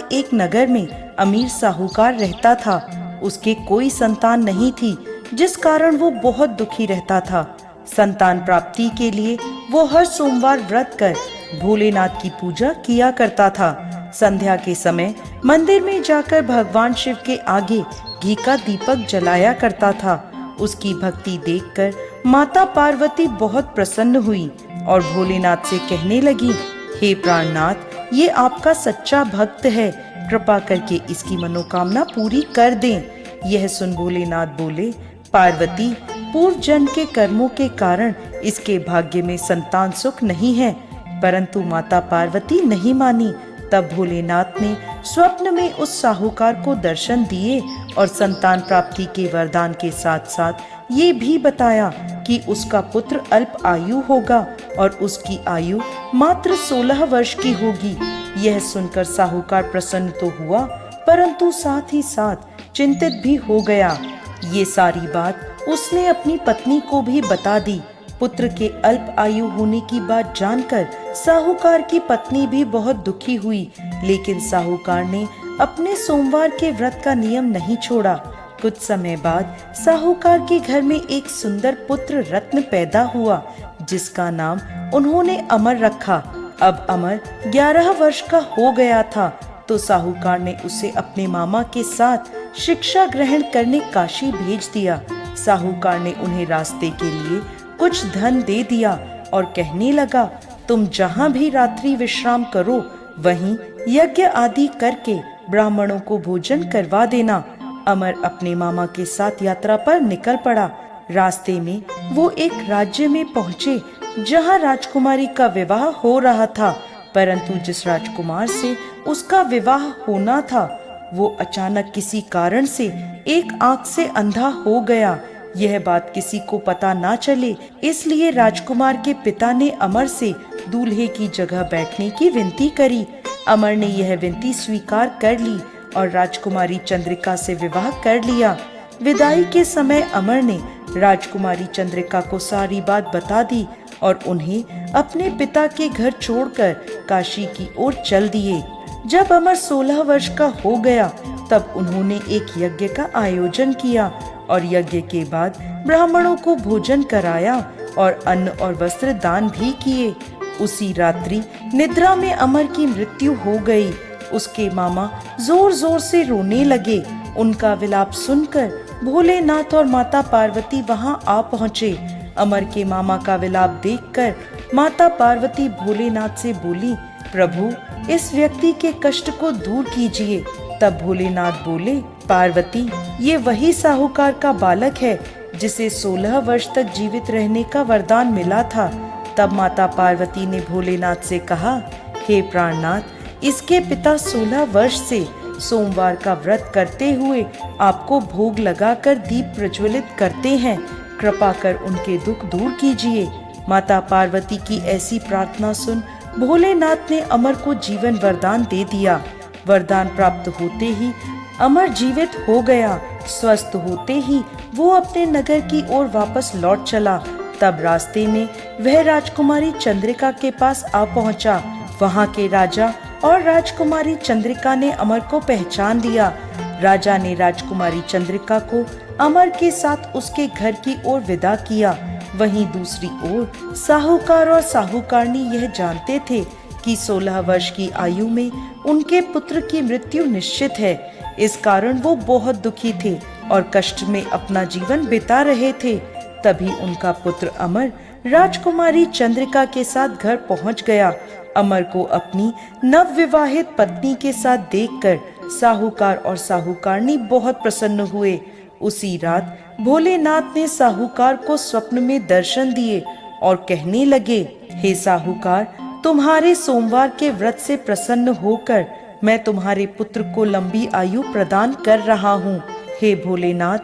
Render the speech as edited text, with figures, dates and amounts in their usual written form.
नामक एक नगर में अमीर साहूकार रहता था। उसके कोई संतान नहीं थी, जिस कारण वो बहुत दुखी रहता था। संतान प्राप्ति के लिए वो हर सोमवार व्रत कर भोलेनाथ की पूजा किया करता था। संध्या के समय मंदिर में जाकर भगवान शिव के आगे घी का दीपक जलाया करता था। उसकी भक्ति देखकर माता पार्वती बहुत प्रसन्न हुई और भोलेनाथ से कहने लगी, हे प्राणनाथ, ये आपका सच्चा भक्त है, कृपा करके इसकी मनोकामना पूरी कर दें। यह सुन भोलेनाथ बोले, पार्वती, पूर्व जन्म के कर्मों के कारण इसके भाग्य में संतान सुख नहीं है। परंतु माता पार्वती नहीं मानी। तब भोलेनाथ ने स्वप्न में उस साहूकार को दर्शन दिए और संतान प्राप्ति के वरदान के साथ साथ ये भी बताया कि उसका पुत्र अल्प आयु होगा और उसकी आयु मात्र 16 वर्ष की होगी। यह सुनकर साहूकार प्रसन्न तो हुआ, परंतु साथ ही साथ चिंतित भी हो गया। ये सारी बात उसने अपनी पत्नी को भी बता दी। पुत्र के अल्प आयु होने की बात जानकर साहूकार की पत्नी भी बहुत दुखी हुई, लेकिन साहूकार ने अपने सोमवार के व्रत का नियम नहीं छोड़ा। कुछ समय बाद साहूकार के घर में एक सुंदर पुत्र रत्न पैदा हुआ, जिसका नाम उन्होंने अमर रखा। अब अमर 11 वर्ष का हो गया था तो साहूकार ने उसे अपने मामा के साथ शिक्षा ग्रहण करने काशी भेज दिया। साहूकार ने उन्हें रास्ते के लिए कुछ धन दे दिया और कहने लगा, तुम जहाँ भी रात्रि विश्राम करो वहीं यज्ञ आदि करके ब्राह्मणों को भोजन करवा देना। अमर अपने मामा के साथ यात्रा पर निकल पड़ा। रास्ते में वो एक राज्य में पहुँचे जहाँ राजकुमारी का विवाह हो रहा था, परंतु जिस राजकुमार से उसका विवाह होना था वो अचानक किसी कारण से एक आंख से अंधा हो गया। यह बात किसी को पता ना चले, इसलिए राजकुमार के पिता ने अमर से दूल्हे की जगह बैठने की विनती करी। अमर ने यह विनती स्वीकार कर ली और राजकुमारी चंद्रिका से विवाह कर लिया। विदाई के समय अमर ने राजकुमारी चंद्रिका को सारी बात बता दी और उन्हें अपने पिता के घर छोड़कर काशी की ओर चल दिए। जब अमर 16 वर्ष का हो गया तब उन्होंने एक यज्ञ का आयोजन किया और यज्ञ के बाद ब्राह्मणों को भोजन कराया और अन्न और वस्त्र दान भी किए। उसी रात्रि निद्रा में अमर की मृत्यु हो गई। उसके मामा जोर जोर से रोने लगे। उनका विलाप सुनकर भोलेनाथ और माता पार्वती वहां आ पहुँचे। अमर के मामा का विलाप देखकर माता पार्वती भोलेनाथ से बोली, प्रभु, इस व्यक्ति के कष्ट को दूर कीजिए। तब भोलेनाथ बोले, पार्वती, ये वही साहूकार का बालक है जिसे 16 वर्ष तक जीवित रहने का वरदान मिला था। तब माता पार्वती ने भोलेनाथ से कहा, हे प्राणनाथ, इसके पिता 16 वर्ष से सोमवार का व्रत करते हुए आपको भोग लगाकर दीप प्रज्वलित करते हैं। कृपा कर उनके दुख दूर कीजिए। माता पार्वती की ऐसी प्रार्थना सुन भोलेनाथ ने अमर को जीवन वरदान दे दिया। वरदान प्राप्त होते ही अमर जीवित हो गया। स्वस्थ होते ही वो अपने नगर की ओर वापस लौट चला। तब रास्ते में वह राजकुमारी चंद्रिका के पास आ पहुंचा। वहां के राजा और राजकुमारी चंद्रिका ने अमर को पहचान लिया। राजा ने राजकुमारी चंद्रिका को अमर के साथ उसके घर की ओर विदा किया। वहीं दूसरी ओर साहूकार और साहूकारनी यह जानते थे कि 16 वर्ष की आयु में उनके पुत्र की मृत्यु निश्चित है। इस कारण वो बहुत दुखी थे और कष्ट में अपना जीवन बिता रहे थे। तभी उनका पुत्र अमर राजकुमारी चंद्रिका के साथ घर पहुंच गया। अमर को अपनी नवविवाहित पत्नी के साथ देखकर साहूकार और साहूकारनी बहुत प्रसन्न हुए। उसी रात भोलेनाथ ने साहूकार को स्वप्न में दर्शन दिए और कहने लगे, हे साहूकार, तुम्हारे सोमवार के व्रत से प्रसन्न होकर मैं तुम्हारे पुत्र को लंबी आयु प्रदान कर रहा हूँ। हे भोलेनाथ,